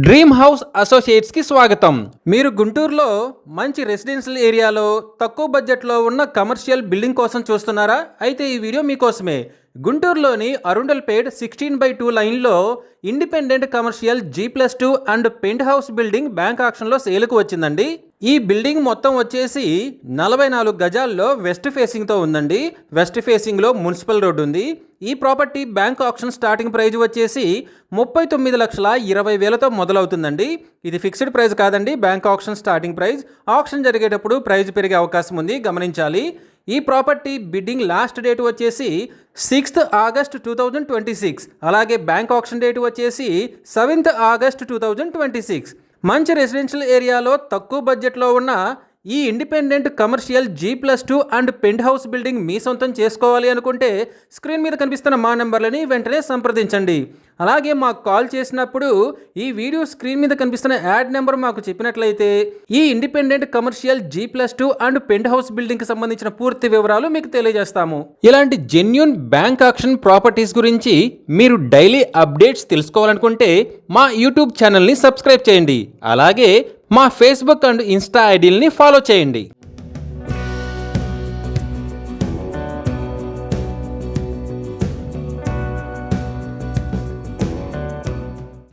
Dream house associates కి స్వాగతం. మీరు గుంటూరులో మంచి రెసిడెన్షియల్ ఏరియాలో తక్కువ బడ్జెట్లో ఉన్న కమర్షియల్ బిల్డింగ్ కోసం చూస్తున్నారా? అయితే ఈ వీడియో మీకోసమే. గుంటూరులోని అరుండల్పేట్ 16/2 లైన్లో independent commercial G+2 and penthouse building bank ఆక్షన్లో సేల్కు వచ్చిందండి. ఈ బిల్డింగ్ మొత్తం వచ్చేసి 44 గజాల్లో వెస్ట్ ఫేసింగ్తో ఉందండి. వెస్ట్ ఫేసింగ్లో మున్సిపల్ రోడ్డు ఉంది. ఈ property bank auction starting prize వచ్చేసి 39,20,000తో మొదలవుతుందండి. ఇది ఫిక్స్డ్ ప్రైస్ కాదండి, bank auction starting prize. Auction జరిగేటప్పుడు ప్రైజ్ పెరిగే అవకాశం ఉంది, గమనించాలి. ఈ ప్రాపర్టీ బిడ్డింగ్ లాస్ట్ డేట్ వచ్చేసి 6th ఆగస్ట్ 2026. అలాగే బ్యాంక్ ఆక్షన్ డేట్ వచ్చేసి 7th ఆగస్ట్ 2026. మంచి రెసిడెన్షియల్ ఏరియాలో తక్కువ బడ్జెట్లో ఉన్న ఈ independent commercial G+2 and penthouse building మీ సొంతం చేసుకోవాలి అనుకుంటే స్క్రీన్ మీద కనిపిస్తున్న మా నెంబర్లని వెంటనే సంప్రదించండి. అలాగే మాకు కాల్ చేసినప్పుడు ఈ వీడియో స్క్రీన్ మీద కనిపిస్తున్న యాడ్ నెంబర్ మాకు చెప్పినట్లయితే ఈ independent commercial G+2 and penthouse బిల్డింగ్కి సంబంధించిన పూర్తి వివరాలు మీకు తెలియజేస్తాము. ఇలాంటి జెన్యూన్ బ్యాంక్ ఆక్షన్ ప్రాపర్టీస్ గురించి మీరు డైలీ అప్డేట్స్ తెలుసుకోవాలనుకుంటే మా యూట్యూబ్ ఛానల్ని సబ్స్క్రైబ్ చేయండి. అలాగే మా ఫేస్బుక్ అండ్ ఇన్స్టా ఐడీలని ఫాలో చేయండి.